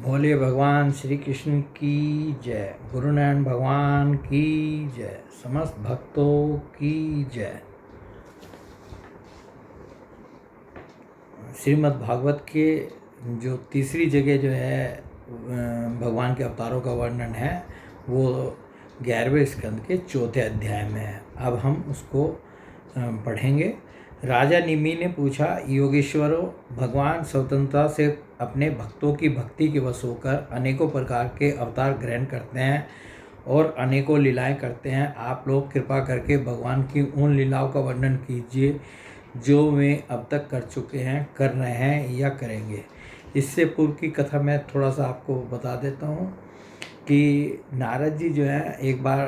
भोले भगवान श्री कृष्ण की जय। गुरु नारायण भगवान की जय। समस्त भक्तों की जय। श्रीमद् भागवत के जो तीसरी जगह जो है भगवान के अवतारों का वर्णन है वो 11वें स्कंद के चौथे अध्याय में है। अब हम उसको पढ़ेंगे। राजा निमि ने पूछा, योगेश्वरों, भगवान स्वतंत्रता से अपने भक्तों की भक्ति के वश होकर अनेकों प्रकार के अवतार ग्रहण करते हैं और अनेकों लीलाएं करते हैं। आप लोग कृपा करके भगवान की उन लीलाओं का वर्णन कीजिए जो वे अब तक कर चुके हैं, कर रहे हैं या करेंगे। इससे पूर्व की कथा मैं थोड़ा सा आपको बता देता हूँ कि नारद जी जो है एक बार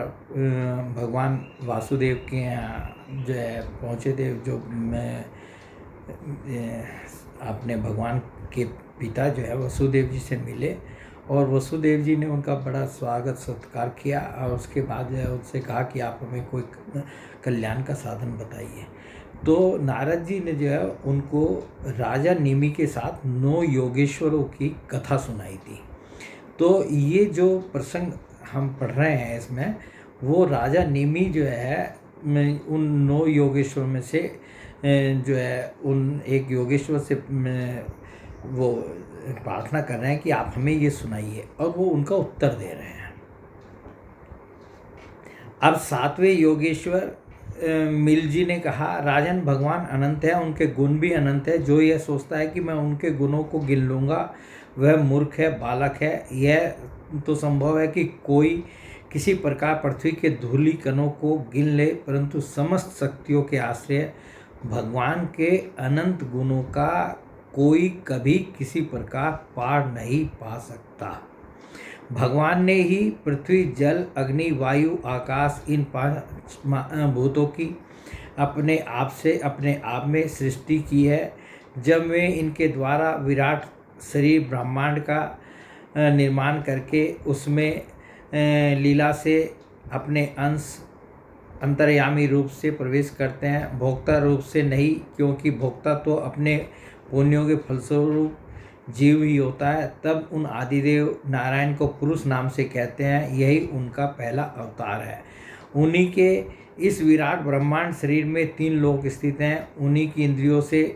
भगवान वासुदेव के यहाँ जो है पहुँचे थे। जो मैं अपने भगवान के पिता जो है वसुदेव जी से मिले और वसुदेव जी ने उनका बड़ा स्वागत सत्कार किया और उसके बाद जो है उनसे कहा कि आप हमें कोई कल्याण का साधन बताइए। तो नारद जी ने जो है उनको राजा निमि के साथ 9 योगेश्वरों की कथा सुनाई थी। तो ये जो प्रसंग हम पढ़ रहे हैं इसमें वो राजा निमि जो है उन 9 योगेश्वर में से जो है उन एक योगेश्वर से वो प्रार्थना कर रहे हैं कि आप हमें ये सुनाइए और वो उनका उत्तर दे रहे हैं। अब 7वें योगेश्वर मिल जी ने कहा, राजन, भगवान अनंत है, उनके गुण भी अनंत है। जो यह सोचता है कि मैं उनके गुणों को गिन लूँगा वह मूर्ख है, बालक है। यह तो संभव है कि कोई किसी प्रकार पृथ्वी के धूलि कणों को गिन ले, परंतु समस्त शक्तियों के आश्रय भगवान के अनंत गुणों का कोई कभी किसी प्रकार पार नहीं पा सकता। भगवान ने ही पृथ्वी, जल, अग्नि, वायु, आकाश इन 5 भूतों की अपने आप में सृष्टि की है। जब वे इनके द्वारा विराट शरीर ब्रह्मांड का निर्माण करके उसमें लीला से अपने अंश अंतर्यामी रूप से प्रवेश करते हैं, भोक्ता रूप से नहीं, क्योंकि भोक्ता तो अपने पुण्यों के फलस्वरूप जीव ही होता है। तब उन आदिदेव नारायण को पुरुष नाम से कहते हैं। यही उनका पहला अवतार है। उन्हीं के इस विराट ब्रह्मांड शरीर में 3 लोक स्थित हैं। उन्हीं की इंद्रियों से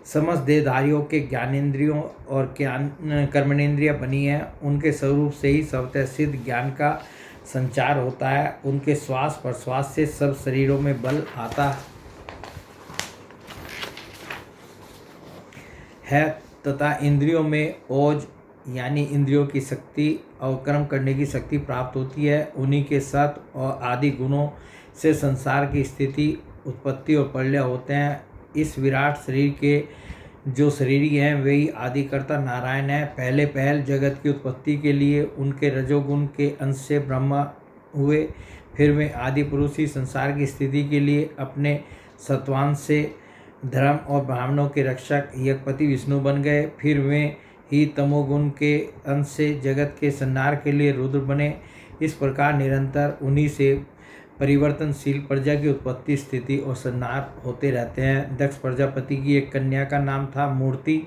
समस्त देहधारियों के ज्ञानेंद्रियों और कर्मणेंद्रियाँ बनी हैं। उनके स्वरूप से ही स्वतः सिद्ध ज्ञान का संचार होता है। उनके श्वास प्रश्वास से सब शरीरों में बल आता है तथा इंद्रियों में ओज यानी इंद्रियों की शक्ति और कर्म करने की शक्ति प्राप्त होती है। उन्हीं के सत और आदि गुणों से संसार की स्थिति, उत्पत्ति और प्रलय होते हैं। इस विराट शरीर के जो शरीरी हैं वही आदिकर्ता नारायण है। पहले पहल जगत की उत्पत्ति के लिए उनके रजोगुण के अंश से ब्रह्मा हुए। फिर वे आदि पुरुष ही संसार की स्थिति के लिए अपने सत्वांश से धर्म और ब्राह्मणों के रक्षक यज्ञपति विष्णु बन गए। फिर वे ही तमोगुण के अंश से जगत के संहार के लिए रुद्र बने। इस प्रकार निरंतर उन्हीं से परिवर्तनशील प्रजा की उत्पत्ति, स्थिति और संहार होते रहते हैं। दक्ष प्रजापति की एक कन्या का नाम था मूर्ति।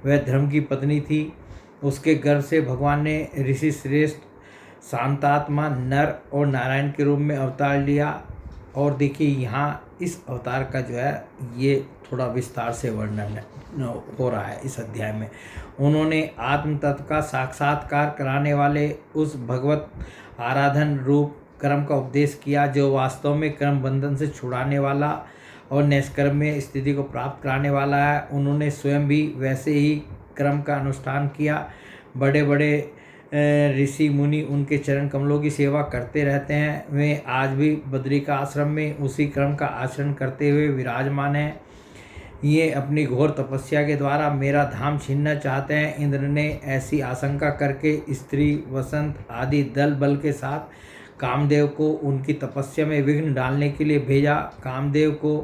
वह धर्म की पत्नी थी। उसके गर्भ से भगवान ने ऋषि श्रेष्ठ शांतात्मा नर और नारायण के रूप में अवतार लिया। और देखिए यहाँ इस अवतार का जो है ये थोड़ा विस्तार से वर्णन हो रहा है इस अध्याय में। उन्होंने आत्म तत्व का साक्षात्कार कराने वाले उस भगवत आराधन रूप कर्म का उपदेश किया जो वास्तव में कर्म बंधन से छुड़ाने वाला और निष्कर्म स्थिति को प्राप्त कराने वाला है। उन्होंने स्वयं भी वैसे ही कर्म का अनुष्ठान किया। बड़े बड़े ऋषि मुनि उनके चरण कमलों की सेवा करते रहते हैं। वे आज भी बद्री का आश्रम में उसी क्रम का आचरण करते हुए विराजमान हैं। ये अपनी घोर तपस्या के द्वारा मेरा धाम छीनना चाहते हैं। इंद्र ने ऐसी आशंका करके स्त्री, वसंत आदि दल बल के साथ कामदेव को उनकी तपस्या में विघ्न डालने के लिए भेजा। कामदेव को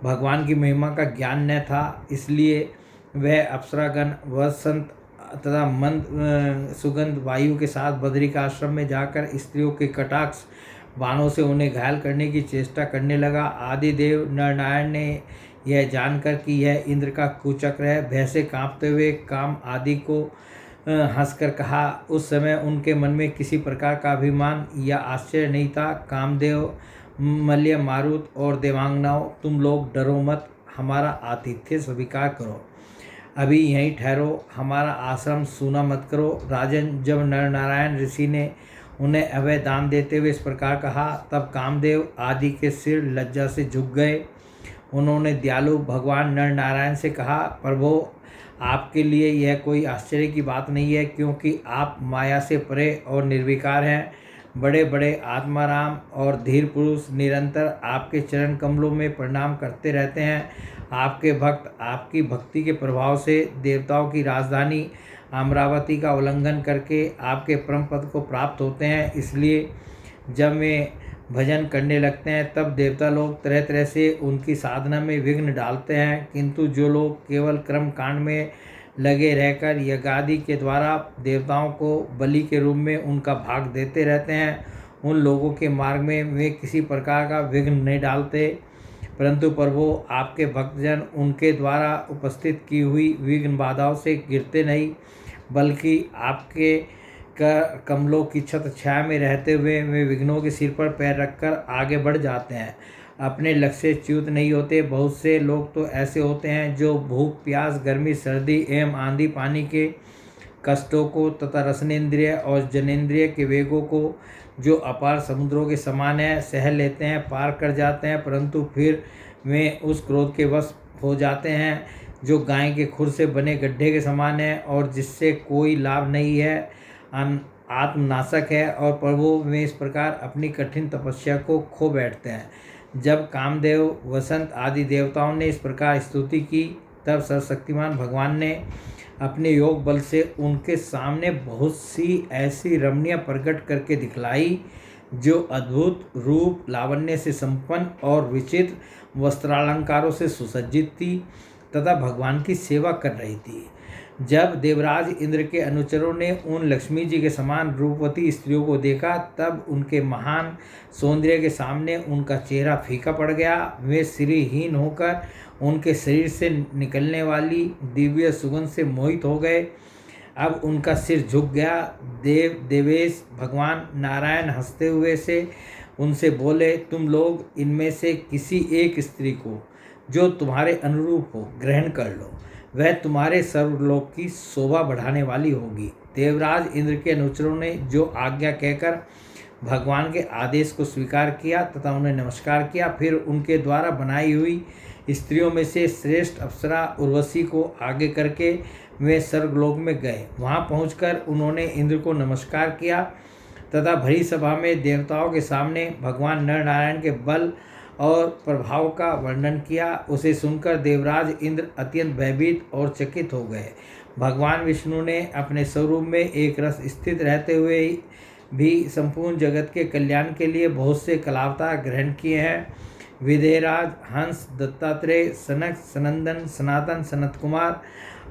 भगवान की महिमा का ज्ञान न था, इसलिए वह अप्सरागण, वसंत तथा मंद सुगंध वायु के साथ बद्री का आश्रम में जाकर स्त्रियों के कटाक्ष बाणों से उन्हें घायल करने की चेष्टा करने लगा। आदिदेव नारायण ने यह जानकर कि यह इंद्र का कुचक्र है, भय से कांपते हुए काम आदि को हंसकर कहा। उस समय उनके मन में किसी प्रकार का अभिमान या आश्चर्य नहीं था। कामदेव, मल्य, मारुत और देवांगनाओं, तुम लोग डरो मत, हमारा आतिथ्य स्वीकार करो, अभी यहीं ठहरो, हमारा आश्रम सूना मत करो। राजन, जब नर नारायण ऋषि ने उन्हें अभय दान देते हुए इस प्रकार कहा, तब कामदेव आदि के सिर लज्जा से झुक गए। उन्होंने दयालु भगवान नर नारायण से कहा, प्रभु, आपके लिए यह कोई आश्चर्य की बात नहीं है, क्योंकि आप माया से परे और निर्विकार हैं। बड़े बड़े आत्माराम और धीर पुरुष निरंतर आपके चरण कमलों में प्रणाम करते रहते हैं। आपके भक्त आपकी भक्ति के प्रभाव से देवताओं की राजधानी अमरावती का उल्लंघन करके आपके परम पद को प्राप्त होते हैं। इसलिए जब वे भजन करने लगते हैं तब देवता लोग तरह तरह से उनकी साधना में विघ्न डालते हैं, किंतु जो लोग केवल कर्म कांड में लगे रहकर यज्ञादि के द्वारा देवताओं को बलि के रूप में उनका भाग देते रहते हैं, उन लोगों के मार्ग में वे किसी प्रकार का विघ्न नहीं डालते। परंतु प्रभु, आपके भक्तजन उनके द्वारा उपस्थित की हुई विघ्न बाधाओं से गिरते नहीं, बल्कि आपके कमलों की छत छाया में रहते हुए वे विघ्नों के सिर पर पैर रखकर आगे बढ़ जाते हैं, अपने लक्ष्य से च्युत नहीं होते। बहुत से लोग तो ऐसे होते हैं जो भूख, प्यास, गर्मी, सर्दी एवं आंधी पानी के कष्टों को तथा रसनेन्द्रिय और जनेन्द्रिय के वेगों को, जो अपार समुद्रों के समान है, सह लेते हैं, पार कर जाते हैं, परंतु फिर वे उस क्रोध के वश हो जाते हैं जो गाय के खुर से बने गड्ढे के समान है और जिससे कोई लाभ नहीं है, आत्मनाशक है। और प्रभु, वे इस प्रकार अपनी कठिन तपस्या को खो बैठते हैं। जब कामदेव, वसंत आदि देवताओं ने इस प्रकार स्तुति की, तब सर्वशक्तिमान भगवान ने अपने योग बल से उनके सामने बहुत सी ऐसी रमणीय प्रकट करके दिखलाई, जो अद्भुत रूप लावण्य से संपन्न और विचित्र वस्त्रालंकारों से सुसज्जित थी तथा भगवान की सेवा कर रही थी। जब देवराज इंद्र के अनुचरों ने उन लक्ष्मी जी के समान रूपवती स्त्रियों को देखा, तब उनके महान सौंदर्य के सामने उनका चेहरा फीका पड़ गया। वे श्रीहीन होकर उनके शरीर से निकलने वाली दिव्य सुगंध से मोहित हो गए। अब उनका सिर झुक गया। देवेश भगवान नारायण हंसते हुए से उनसे बोले, तुम लोग इनमें से किसी एक स्त्री को जो तुम्हारे अनुरूप हो ग्रहण कर लो, वह तुम्हारे सर्वलोक की शोभा बढ़ाने वाली होगी। देवराज इंद्र के अनुचरों ने जो आज्ञा कहकर भगवान के आदेश को स्वीकार किया तथा उन्हें नमस्कार किया। फिर उनके द्वारा बनाई हुई स्त्रियों में से श्रेष्ठ अप्सरा उर्वशी को आगे करके वे स्वर्गलोक में गए। वहां पहुंचकर उन्होंने इंद्र को नमस्कार किया तथा भरी सभा में देवताओं के सामने भगवान नर नारायण के बल और प्रभाव का वर्णन किया। उसे सुनकर देवराज इंद्र अत्यंत भयभीत और चकित हो गए। भगवान विष्णु ने अपने स्वरूप में एक रस स्थित रहते हुए भी संपूर्ण जगत के कल्याण के लिए बहुत से कलावतार ग्रहण किए हैं। विदेहराज, हंस, दत्तात्रेय, सनक, सनंदन, सनातन, सनत कुमार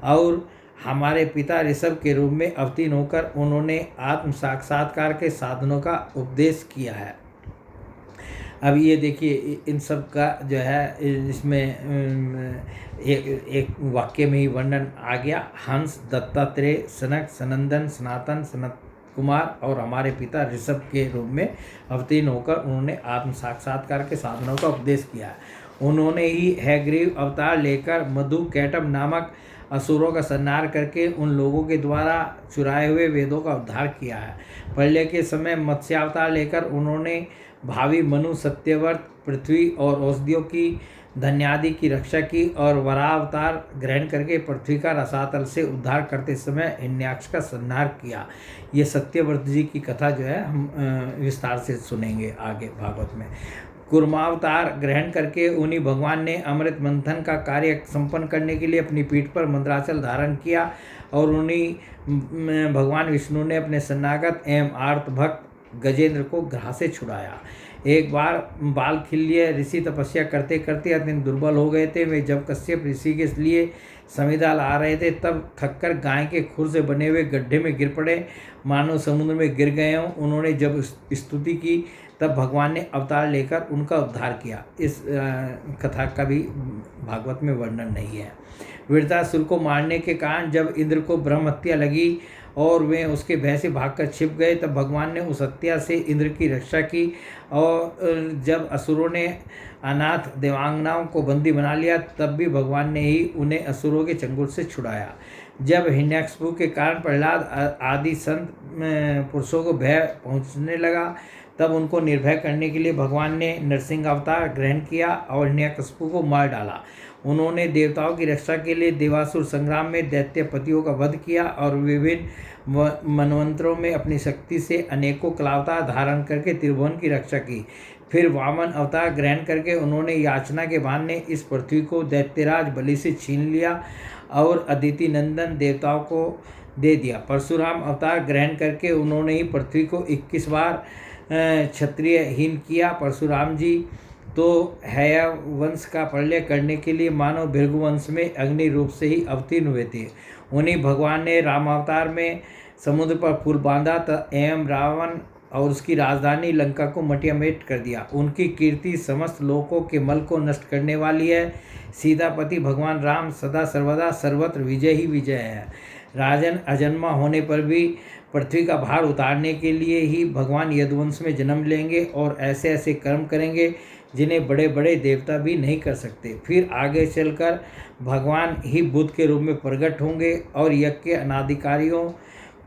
और हमारे पिता ऋषभ के रूप में अवतीर्ण होकर उन्होंने आत्म साक्षात्कार के साधनों का उपदेश किया है। अब ये देखिए, इन सब का जो है इसमें एक वाक्य में ही वर्णन आ गया। हंस, दत्तात्रेय, सनक, सनंदन, सनातन, सनत कुमार और हमारे पिता ऋषभ के रूप में अवतीर्ण होकर उन्होंने आत्म साक्षात्कार के साधनों का उपदेश किया। उन्होंने ही हैग्रीव अवतार लेकर मधु कैटभ नामक असुरों का संहार करके उन लोगों के द्वारा चुराए हुए वेदों का उद्धार किया है। प्रलय के समय मत्स्यावतार लेकर उन्होंने भावी मनु, सत्यव्रत, पृथ्वी और औषधियों की, धन्यादि की रक्षा की और वरावतार ग्रहण करके पृथ्वी का रसातल से उद्धार करते समय हिरण्याक्ष का संहार किया। ये सत्यव्रत जी की कथा जो है हम विस्तार से सुनेंगे आगे भागवत में। कूर्मावतार ग्रहण करके उन्हीं भगवान ने अमृत मंथन का कार्य संपन्न करने के लिए अपनी पीठ पर मंद्राचल धारण किया और उन्हीं भगवान विष्णु ने अपने शरणागत एवं आर्त भक्त गजेंद्र को ग्रह से छुड़ाया। एक बार बालखिल्य ऋषि तपस्या करते करते अत्यंत दुर्बल हो गए थे। वे जब कश्यप ऋषि के लिए समिधा ला रहे थे, तब थककर गाय के खुर से बने हुए गड्ढे में गिर पड़े, मानो समुद्र में गिर गए हों। उन्होंने जब स्तुति की, तब भगवान ने अवतार लेकर उनका उद्धार किया। इस कथा का भी भागवत में वर्णन नहीं है। वृत्रासुर को मारने के कारण जब इंद्र को ब्रह्म हत्या लगी और वे उसके भय से भागकर छिप गए। तब भगवान ने उस हत्या से इंद्र की रक्षा की। और जब असुरों ने अनाथ देवांगनाओं को बंदी बना लिया, तब भी भगवान ने ही उन्हें असुरों के चंगुल से छुड़ाया। जब हिरण्यकशिपु के कारण प्रहलाद आदि संत पुरुषों को भय पहुंचने लगा, तब उनको निर्भय करने के लिए भगवान ने नरसिंह अवतार ग्रहण किया और हिरण्यकशिपु को मार डाला। उन्होंने देवताओं की रक्षा के लिए देवासुर संग्राम में दैत्यपतियों का वध किया और विभिन्न मनवंतरों में अपनी शक्ति से अनेकों कलावतार धारण करके त्रिभुवन की रक्षा की। फिर वामन अवतार ग्रहण करके उन्होंने याचना के बहाने इस पृथ्वी को दैत्यराज बलि से छीन लिया और अदिति नंदन देवताओं को दे दिया। परशुराम अवतार ग्रहण करके उन्होंने ही पृथ्वी को 21 बार क्षत्रियहीन किया। परशुराम जी तो हैया वंश का प्रलय करने के लिए मानव भृगु वंश में अग्नि रूप से ही अवतीर्ण हुए थे। उन्हीं भगवान ने रामावतार में समुद्र पर पुल बांधा एवं रावण और उसकी राजधानी लंका को मटियामेट कर दिया। उनकी कीर्ति समस्त लोकों के मल को नष्ट करने वाली है। सीतापति भगवान राम सदा सर्वदा सर्वत्र विजय ही विजय है। राजन अजन्मा होने पर भी पृथ्वी का भार उतारने के लिए ही भगवान यदुवंश में जन्म लेंगे और ऐसे ऐसे कर्म करेंगे जिन्हें बड़े बड़े देवता भी नहीं कर सकते। फिर आगे चलकर भगवान ही बुद्ध के रूप में प्रकट होंगे और यज्ञ के अनाधिकारियों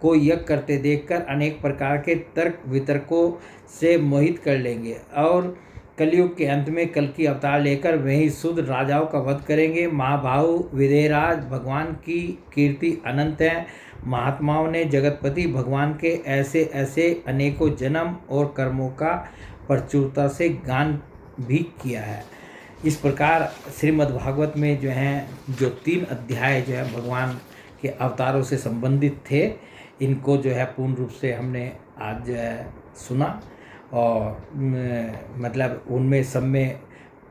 को यज्ञ करते देखकर अनेक प्रकार के तर्क वितर्कों से मोहित कर लेंगे और कलयुग के अंत में कल की अवतार लेकर वही शुद्ध राजाओं का वध करेंगे। महाबाहु विदेहराज भगवान की कीर्ति अनंत है। महात्माओं ने जगतपति भगवान के ऐसे ऐसे अनेकों जन्म और कर्मों का प्रचुरता से गान भी किया है। इस प्रकार श्रीमद् भागवत में जो है जो 3 अध्याय जो है भगवान के अवतारों से संबंधित थे, इनको जो है पूर्ण रूप से हमने आज जो है सुना और मतलब उनमें सब में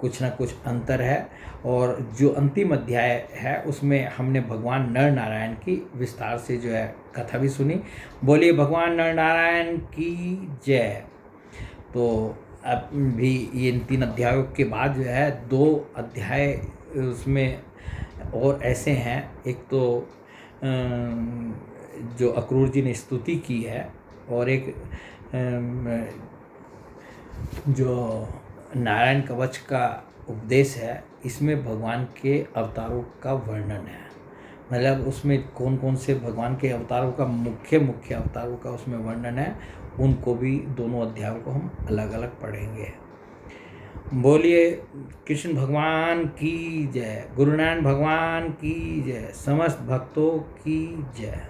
कुछ ना कुछ अंतर है। और जो अंतिम अध्याय है उसमें हमने भगवान नर नारायण की विस्तार से जो है कथा भी सुनी। बोलिए भगवान नर नारायण की जय। तो अब भी ये 3 अध्यायों के बाद जो है 2 अध्याय उसमें और ऐसे हैं। एक तो जो अक्रूर जी ने स्तुति की है और एक जो नारायण कवच का उपदेश है। इसमें भगवान के अवतारों का वर्णन है, मतलब उसमें कौन कौन से भगवान के अवतारों का मुख्य अवतारों का उसमें वर्णन है। उनको भी दोनों अध्यायों को हम अलग अलग पढ़ेंगे। बोलिए कृष्ण भगवान की जय, गुरु नारायण भगवान की जय, समस्त भक्तों की जय।